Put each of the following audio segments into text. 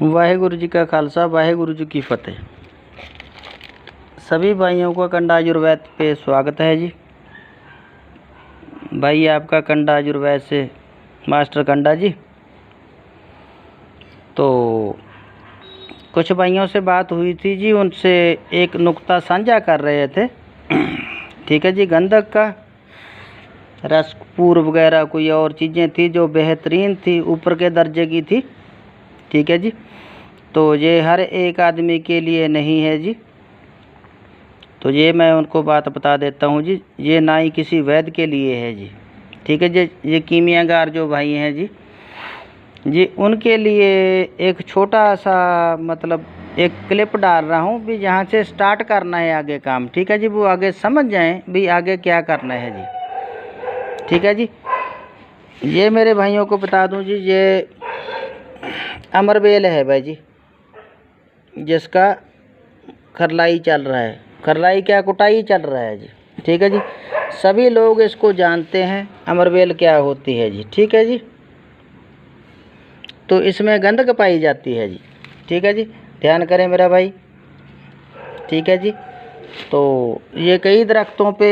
वाहेगुरु जी का खालसा, वाहेगुरु जी की फतेह। सभी भाइयों को कंडा आयुर्वेद पे स्वागत है जी। भाई आपका कंडा आयुर्वेद से मास्टर कंडा जी। तो कुछ भाइयों से बात हुई थी जी, उनसे एक नुक्ता साझा कर रहे थे। ठीक है जी। गंधक का रसपूर वगैरह कोई और चीज़ें थी जो बेहतरीन थी, ऊपर के दर्जे की थी। ठीक है जी। तो ये हर एक आदमी के लिए नहीं है जी। तो ये मैं उनको बात बता देता हूँ जी, ये ना ही किसी वैद्य के लिए है जी। ठीक है जी। ये कीमियागार जो भाई हैं जी उनके लिए एक छोटा सा मतलब एक क्लिप डाल रहा हूँ भी, जहाँ से स्टार्ट करना है आगे काम। ठीक है जी। वो आगे समझ जाएं भी आगे क्या करना है जी। ठीक है जी। ये मेरे भाइयों को बता दूँ जी, ये अमरबेल है भाई जी, जिसका खरलाई चल रहा है। खरलाई क्या, कुटाई चल रहा है जी। ठीक है जी। सभी लोग इसको जानते हैं अमरबेल क्या होती है जी। ठीक है जी। तो इसमें गंधक पाई जाती है जी। ठीक है जी। ध्यान करें मेरा भाई। ठीक है जी। तो ये कई दरख्तों पे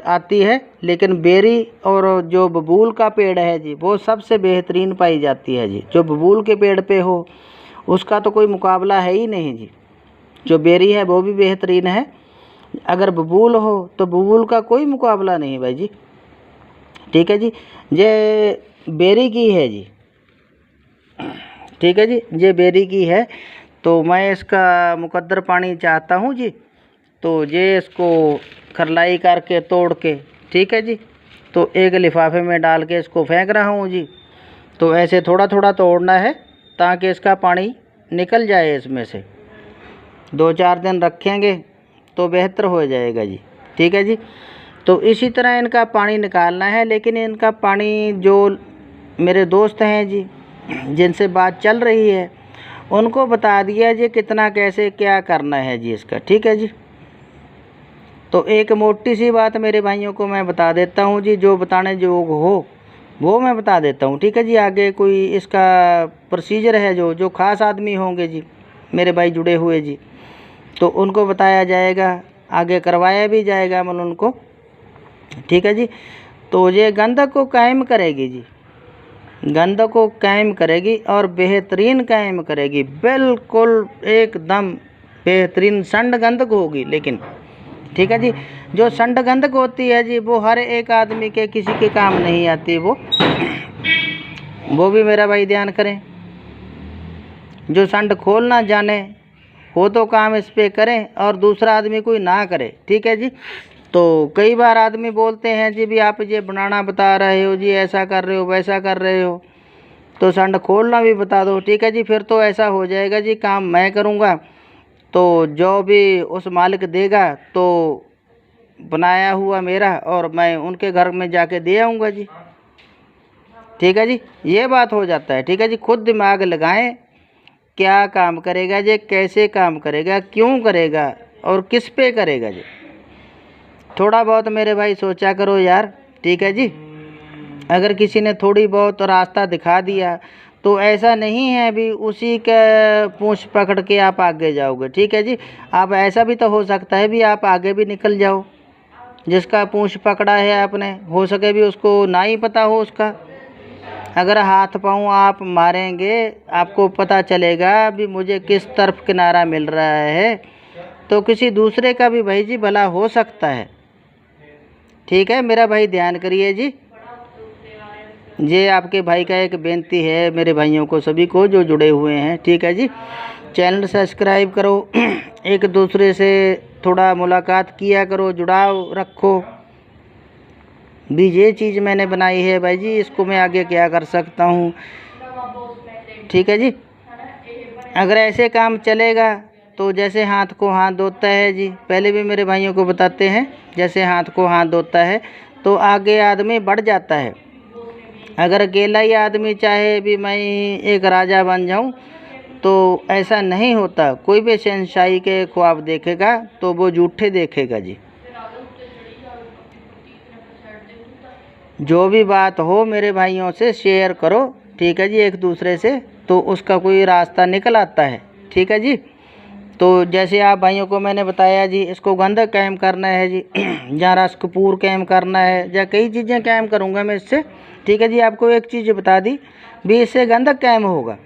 आती है, लेकिन बेरी और जो बबूल का पेड़ है जी, वो सबसे बेहतरीन पाई जाती है जी। जो बबूल के पेड़ पे हो उसका तो कोई मुकाबला है ही नहीं जी। जो बेरी है वो भी बेहतरीन है, अगर बबूल हो तो बबूल का कोई मुकाबला नहीं भाई जी। ठीक है जी। ये बेरी की है जी। ठीक है जी। ये बेरी की है। तो मैं इसका मुकद्दर पानी चाहता हूँ जी। तो ये इसको खरलाई करके तोड़ के, ठीक है जी, तो एक लिफाफे में डाल के इसको फेंक रहा हूँ जी। तो ऐसे थोड़ा थोड़ा तोड़ना है ताकि इसका पानी निकल जाए इसमें से। 2-4 दिन रखेंगे तो बेहतर हो जाएगा जी। ठीक है जी। तो इसी तरह इनका पानी निकालना है, लेकिन इनका पानी जो मेरे दोस्त हैं जी, जिनसे बात चल रही है, उनको बता दिया जी कितना कैसे क्या करना है जी इसका। ठीक है जी। तो एक मोटी सी बात मेरे भाइयों को मैं बता देता हूँ जी, जो बताने योग्य हो वो मैं बता देता हूँ। ठीक है जी। आगे कोई इसका प्रोसीजर है, जो खास आदमी होंगे जी मेरे भाई जुड़े हुए जी, तो उनको बताया जाएगा, आगे करवाया भी जाएगा मतलब उनको। ठीक है जी। तो ये गंधक को कायम करेगी जी, गंधक को कायम करेगी और बेहतरीन कायम करेगी, बिल्कुल एकदम बेहतरीन। संड गंधक होगी लेकिन। ठीक है जी। जो संड गंधक होती है जी, वो हर एक आदमी के किसी के काम नहीं आती वो भी मेरा भाई ध्यान करें। जो संड खोल ना जाने वो तो काम इस पे करें और दूसरा आदमी कोई ना करे। ठीक है जी। तो कई बार आदमी बोलते हैं जी भी आप ये बनाना बता रहे हो जी, ऐसा कर रहे हो वैसा कर रहे हो, तो संड खोलना भी बता दो। ठीक है जी। फिर तो ऐसा हो जाएगा जी, काम मैं करूँगा तो जो भी उस मालिक देगा तो बनाया हुआ मेरा, और मैं उनके घर में जाके दे आऊँगा जी। ठीक है जी। ये बात हो जाता है। ठीक है जी। खुद दिमाग लगाएं, क्या काम करेगा जी, कैसे काम करेगा, क्यों करेगा और किस पे करेगा जी। थोड़ा बहुत मेरे भाई सोचा करो यार। ठीक है जी। अगर किसी ने थोड़ी बहुत रास्ता दिखा दिया तो ऐसा नहीं है भी उसी के पूंछ पकड़ के आप आगे जाओगे। ठीक है जी। आप ऐसा भी तो हो सकता है भी आप आगे भी निकल जाओ, जिसका पूंछ पकड़ा है आपने, हो सके भी उसको ना ही पता हो उसका। अगर हाथ पाँव आप मारेंगे आपको पता चलेगा भी मुझे किस तरफ किनारा मिल रहा है, तो किसी दूसरे का भी भाई जी भला हो सकता है। ठीक है मेरा भाई ध्यान करिए जी। ये आपके भाई का एक बेनती है मेरे भाइयों को, सभी को जो जुड़े हुए हैं। ठीक है जी। चैनल सब्सक्राइब करो, एक दूसरे से थोड़ा मुलाकात किया करो, जुड़ाव रखो भी। ये चीज़ मैंने बनाई है भाई जी, इसको मैं आगे क्या कर सकता हूँ। ठीक है जी। अगर ऐसे काम चलेगा तो जैसे हाथ को हाथ धोता है जी, पहले भी मेरे भाइयों को बताते हैं, जैसे हाथ को हाथ धोता है तो आगे आदमी बढ़ जाता है। अगर अकेला ही आदमी चाहे भी मैं एक राजा बन जाऊं तो ऐसा नहीं होता। कोई भी शहंशाही के ख्वाब देखेगा तो वो झूठे देखेगा जी। जो भी बात हो मेरे भाइयों से शेयर करो। ठीक है जी। एक दूसरे से तो उसका कोई रास्ता निकल आता है। ठीक है जी। तो जैसे आप भाइयों को मैंने बताया जी, इसको गंधक कायम करना है जी, जहाँ रस कपूर कायम करना है, या कई चीज़ें कायम करूँगा मैं इससे। ठीक है जी। आपको एक चीज़ बता दी भी, इससे गंधक कायम होगा।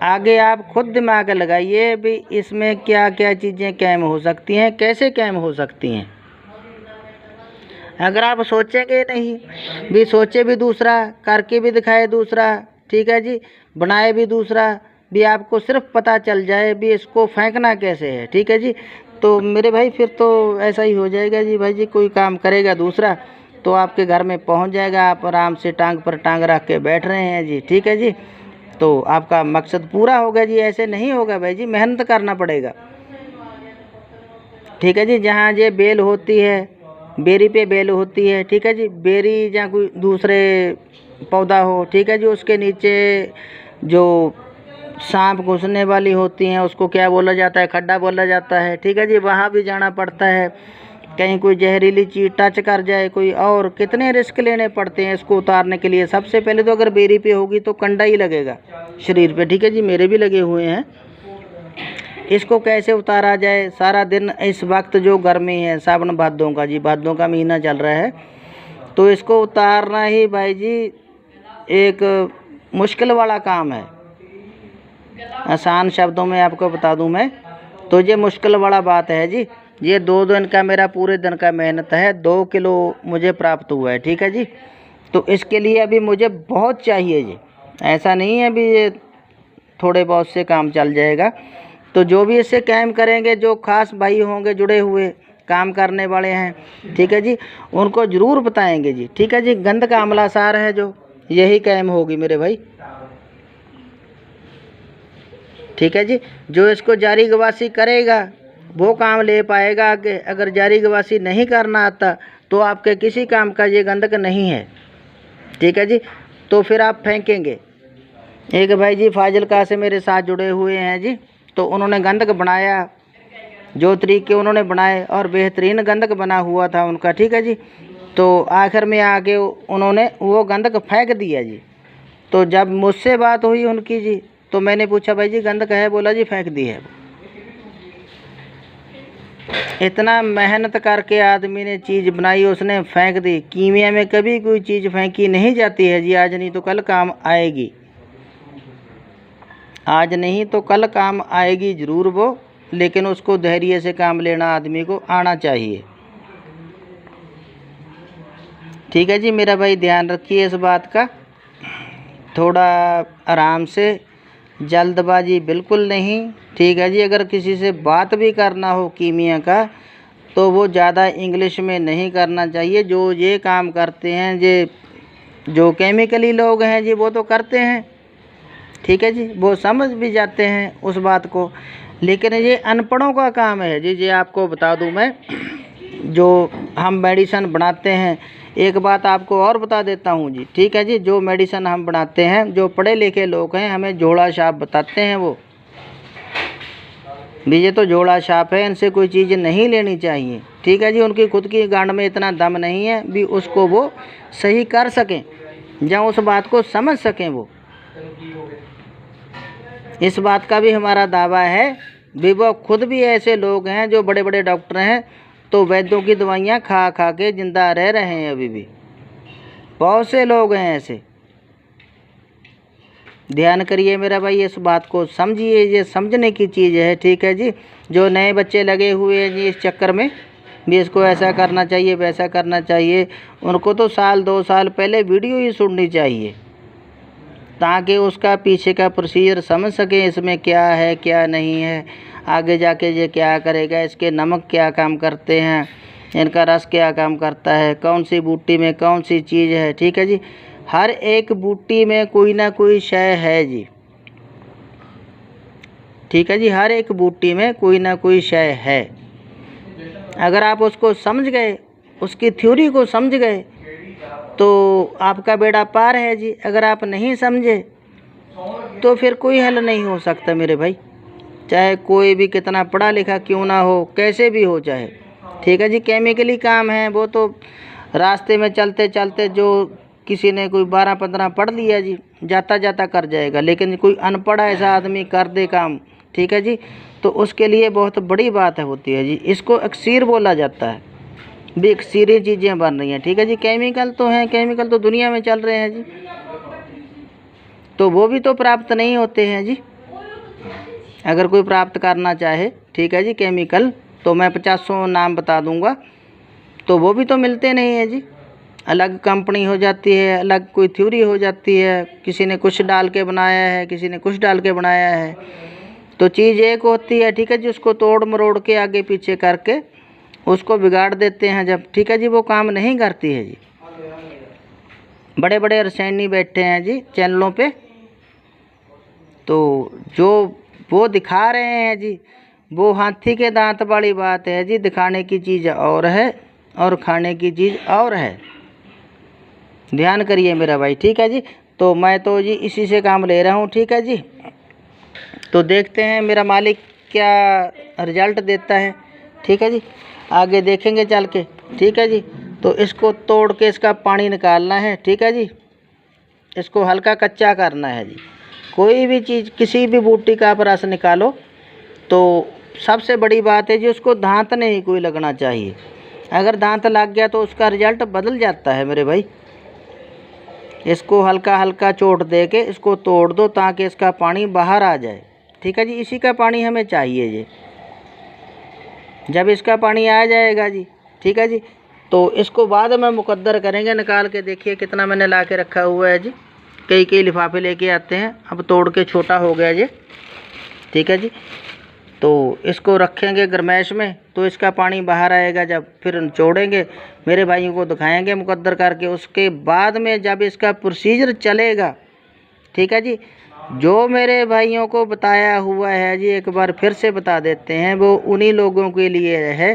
आगे आप खुद दिमाग लगाइए भी इसमें क्या क्या चीज़ें कायम हो सकती हैं, कैसे कायम हो सकती हैं। अगर आप सोचेंगे नहीं भी, सोचे भी दूसरा, करके भी दिखाए दूसरा, ठीक है जी, बनाए भी दूसरा, भी आपको सिर्फ पता चल जाए भी इसको फेंकना कैसे है, ठीक है जी, तो मेरे भाई फिर तो ऐसा ही हो जाएगा जी। भाई जी कोई काम करेगा दूसरा तो आपके घर में पहुंच जाएगा, आप आराम से टांग पर टांग रख के बैठ रहे हैं जी। ठीक है जी, तो आपका मकसद पूरा होगा जी। ऐसे नहीं होगा भाई जी, मेहनत करना पड़ेगा। ठीक है जी। जहाँ ये बेल होती है, बेरी पे बेल होती है, ठीक है जी, बेरी या कोई दूसरे पौधा हो, ठीक है जी, उसके नीचे जो सांप घुसने वाली होती हैं उसको क्या बोला जाता है, खड्डा बोला जाता है। ठीक है जी, वहाँ भी जाना पड़ता है। कहीं कोई जहरीली चीज़ टच कर जाए कोई, और कितने रिस्क लेने पड़ते हैं इसको उतारने के लिए। सबसे पहले तो अगर बेरी पे होगी तो कंडा ही लगेगा शरीर पे। ठीक है जी, मेरे भी लगे हुए हैं। इसको कैसे उतारा जाए, सारा दिन इस वक्त जो गर्मी है, सावन भादों का जी, भादों का महीना चल रहा है, तो इसको उतारना ही भाई जी एक मुश्किल वाला काम है। आसान शब्दों में आपको बता दूं मैं, तो ये मुश्किल वाला बात है जी। ये 2 दिन का मेरा पूरे दिन का मेहनत है, 2 किलो मुझे प्राप्त हुआ है। ठीक है जी, तो इसके लिए अभी मुझे बहुत चाहिए जी, ऐसा नहीं है भी ये थोड़े बहुत से काम चल जाएगा। तो जो भी इससे कायम करेंगे, जो खास भाई होंगे जुड़े हुए काम करने वाले हैं, ठीक है जी, उनको ज़रूर बताएंगे जी। ठीक है जी, गंध का अमला सार है जो, यही कायम होगी मेरे भाई। ठीक है जी, जो इसको जारी गवासी करेगा वो काम ले पाएगा आगे। अगर जारी गवासी नहीं करना आता तो आपके किसी काम का ये गंधक नहीं है। ठीक है जी, तो फिर आप फेंकेंगे। एक भाई जी फाजिलका से मेरे साथ जुड़े हुए हैं जी, तो उन्होंने गंधक बनाया, जो तरीके उन्होंने बनाए और बेहतरीन गंधक बना हुआ था उनका। ठीक है जी, तो आखिर में आके उन्होंने वो गंधक फेंक दिया जी। तो जब मुझसे बात हुई उनकी जी, तो मैंने पूछा भाई जी गंधक है, बोला जी फेंक दी है। इतना मेहनत करके आदमी ने चीज़ बनाई, उसने फेंक दी। कीमिया में कभी कोई चीज़ फेंकी नहीं जाती है जी, आज नहीं तो कल काम आएगी, आज नहीं तो कल काम आएगी ज़रूर वो, लेकिन उसको धैर्य से काम लेना आदमी को आना चाहिए। ठीक है जी मेरा भाई, ध्यान रखिए इस बात का, थोड़ा आराम से, जल्दबाजी बिल्कुल नहीं। ठीक है जी, अगर किसी से बात भी करना हो कीमिया का तो वो ज़्यादा इंग्लिश में नहीं करना चाहिए। जो ये काम करते हैं, ये जो केमिकली लोग हैं जी, वो तो करते हैं, ठीक है जी, वो समझ भी जाते हैं उस बात को, लेकिन ये अनपढ़ों का काम है जी। ये आपको बता दूं मैं, जो हम मेडिसन बनाते हैं, एक बात आपको और बता देता हूँ जी। ठीक है जी, जो मेडिसन हम बनाते हैं, जो पढ़े लिखे लोग हैं हमें झोला छाप बताते हैं, वो भी ये तो झोला छाप है, इनसे कोई चीज़ नहीं लेनी चाहिए। ठीक है जी, उनकी खुद की गांड में इतना दम नहीं है भी उसको वो सही कर सकें या उस बात को समझ सकें वो। इस बात का भी हमारा दावा है भी वो खुद भी ऐसे लोग हैं जो बड़े बड़े डॉक्टर हैं, तो वैद्यों की दवाइयाँ खा खा के जिंदा रह रहे हैं अभी भी, बहुत से लोग हैं ऐसे। ध्यान करिए मेरा भाई, इस बात को समझिए, ये समझने की चीज़ है। ठीक है जी, जो नए बच्चे लगे हुए हैं जी इस चक्कर में भी इसको ऐसा करना चाहिए वैसा करना चाहिए, उनको तो साल 2 साल पहले वीडियो ही सुननी चाहिए, ताकि उसका पीछे का प्रोसीजर समझ सकें, इसमें क्या है क्या नहीं है, आगे जाके ये क्या करेगा, इसके नमक क्या काम करते हैं, इनका रस क्या काम करता है, कौन सी बूटी में कौन सी चीज़ है। ठीक है जी, हर एक बूटी में कोई ना कोई शय है जी। ठीक है जी, हर एक बूटी में कोई ना कोई शय है। अगर आप उसको समझ गए, उसकी थ्योरी को समझ गए, तो आपका बेड़ा पार है जी। अगर आप नहीं समझे तो फिर कोई हल नहीं हो सकता मेरे भाई, चाहे कोई भी कितना पढ़ा लिखा क्यों ना हो, कैसे भी हो चाहे। ठीक है जी, केमिकली काम है वो तो रास्ते में चलते चलते जो किसी ने कोई 12-15 पढ़ लिया जी, जाता जाता कर जाएगा, लेकिन कोई अनपढ़ ऐसा आदमी कर दे काम, ठीक है जी, तो उसके लिए बहुत बड़ी बात होती है जी। इसको अक्सीर बोला जाता है, भी अक्सीरी चीज़ें बन रही हैं, ठीक है जी। केमिकल तो हैं, केमिकल तो दुनिया में चल रहे हैं जी, तो वो भी तो प्राप्त नहीं होते हैं जी। अगर कोई प्राप्त करना चाहे, ठीक है जी, केमिकल, तो मैं 50 नाम बता दूंगा, तो वो भी तो मिलते नहीं है जी। अलग कंपनी हो जाती है, अलग कोई थ्योरी हो जाती है, किसी ने कुछ डाल के बनाया है, किसी ने कुछ डाल के बनाया है, तो चीज़ एक होती है, ठीक है जी। उसको तोड़ मरोड़ के आगे पीछे करके उसको बिगाड़ देते हैं जब, ठीक है जी, वो काम नहीं करती है जी। बड़े बड़े रसायनी बैठे हैं जी चैनलों पे, तो जो वो दिखा रहे हैं जी, वो हाथी के दांत वाली बात है जी। दिखाने की चीज़ और है और खाने की चीज़ और है, ध्यान करिए मेरा भाई, ठीक है जी। तो मैं तो जी इसी से काम ले रहा हूँ, ठीक है जी। तो देखते हैं मेरा मालिक क्या रिजल्ट देता है, ठीक है जी, आगे देखेंगे चल के, ठीक है जी। तो इसको तोड़ के इसका पानी निकालना है, ठीक है जी। इसको हल्का कच्चा करना है जी। कोई भी चीज़, किसी भी बूटी का आप रस निकालो, तो सबसे बड़ी बात है जी, उसको दांत नहीं कोई लगना चाहिए। अगर दांत लग गया तो उसका रिजल्ट बदल जाता है मेरे भाई। इसको हल्का हल्का चोट दे के इसको तोड़ दो ताकि इसका पानी बाहर आ जाए, ठीक है जी। इसी का पानी हमें चाहिए जी। जब इसका पानी आ जाएगा जी, ठीक है जी, तो इसको बाद में मुकद्दर करेंगे। निकाल के देखिए कितना मैंने ला के रखा हुआ है जी। कई कई लिफाफे लेके आते हैं, अब तोड़ के छोटा हो गया जी, ठीक है जी। तो इसको रखेंगे गरमैश में, तो इसका पानी बाहर आएगा। जब फिर निचोड़ेंगे, मेरे भाइयों को दिखाएंगे मुकद्दर करके। उसके बाद में जब इसका प्रोसीजर चलेगा, ठीक है जी, जो मेरे भाइयों को बताया हुआ है जी, एक बार फिर से बता देते हैं, वो उन्हीं लोगों के लिए है,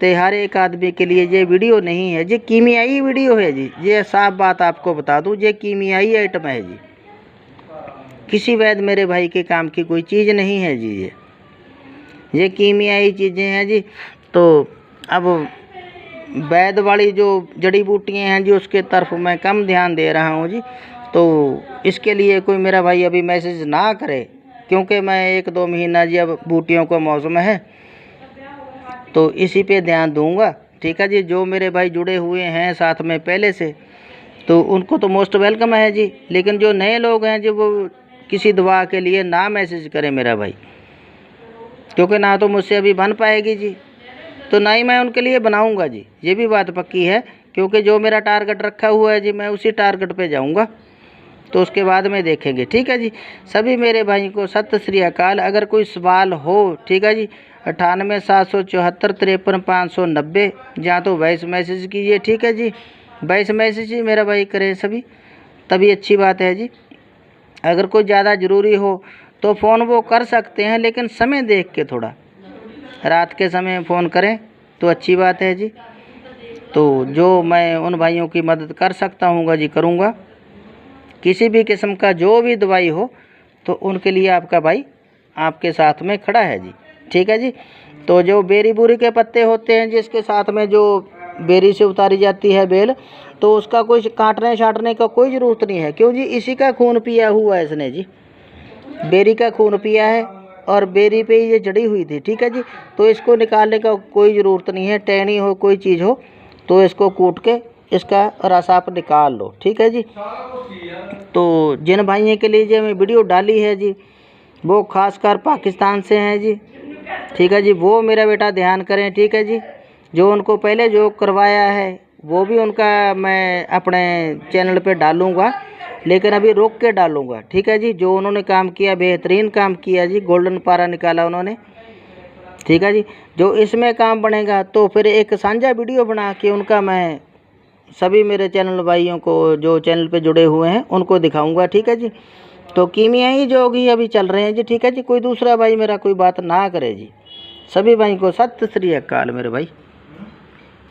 तो हर एक आदमी के लिए ये वीडियो नहीं है जी। कीमियाई वीडियो है जी, ये साफ बात आपको बता दूं, ये कीमियाई आइटम है जी। किसी वैद्य मेरे भाई के काम की कोई चीज़ नहीं है जी, ये कीमियाई चीज़ें हैं जी। तो अब वैद्य वाली जो जड़ी बूटियाँ हैं जी, उसके तरफ मैं कम ध्यान दे रहा हूँ जी। तो इसके लिए कोई मेरा भाई अभी मैसेज ना करे, क्योंकि मैं 1-2 महीना जी, अब बूटियों का मौसम है, तो इसी पे ध्यान दूंगा, ठीक है जी। जो मेरे भाई जुड़े हुए हैं साथ में पहले से, तो उनको तो मोस्ट वेलकम है जी। लेकिन जो नए लोग हैं जी, वो किसी दवा के लिए ना मैसेज करें मेरा भाई, क्योंकि ना तो मुझसे अभी बन पाएगी जी, तो ना ही मैं उनके लिए बनाऊंगा जी। ये भी बात पक्की है, क्योंकि जो मेरा टारगेट रखा हुआ है जी, मैं उसी टारगेट पे जाऊंगा। तो उसके बाद में देखेंगे, ठीक है जी। सभी मेरे भाई को सत श्री अकाल। अगर कोई सवाल हो, ठीक है जी, 98-774-53-590, जहाँ तो वॉइस मैसेज कीजिए, ठीक है जी। वॉइस मैसेज ही मेरा भाई करे सभी, तभी अच्छी बात है जी। अगर कोई ज़्यादा ज़रूरी हो तो फ़ोन वो कर सकते हैं, लेकिन समय देख के, थोड़ा रात के समय फ़ोन करें तो अच्छी बात है जी। तो जो मैं उन भाइयों की मदद कर सकता हूँ जी, करूँगा। किसी भी किस्म का जो भी दवाई हो, तो उनके लिए आपका भाई आपके साथ में खड़ा है जी, ठीक है जी। तो जो बेरी बूरी के पत्ते होते हैं, जिसके साथ में जो बेरी से उतारी जाती है बेल, तो उसका कोई काटने छाटने का कोई ज़रूरत नहीं है। क्यों जी, इसी का खून पिया हुआ है इसने जी, बेरी का खून पिया है, और बेरी पे ही ये जड़ी हुई थी, ठीक है जी। तो इसको निकालने का कोई ज़रूरत नहीं है। टहनी हो, कोई चीज़ हो, तो इसको कूट के इसका रस आप निकाल लो, ठीक है जी। तो जिन भाइयों के लिए जो मैं वीडियो डाली है जी, वो खासकर पाकिस्तान से हैं जी, ठीक है जी। वो मेरा बेटा ध्यान करें, ठीक है जी। जो उनको पहले जो करवाया है, वो भी उनका मैं अपने चैनल पे डालूँगा, लेकिन अभी रोक के डालूँगा, ठीक है जी। जो उन्होंने काम किया, बेहतरीन काम किया जी, गोल्डन पारा निकाला उन्होंने, ठीक है जी। जो इसमें काम बनेगा, तो फिर एक साझा वीडियो बना के उनका मैं सभी मेरे चैनल भाइयों को, जो चैनल पे जुड़े हुए हैं, उनको दिखाऊंगा, ठीक है जी। तो कीमियाई जो भी अभी चल रहे हैं जी, ठीक है जी। कोई दूसरा भाई मेरा कोई बात ना करे जी। सभी भाई को सत श्री अकाल मेरे भाई।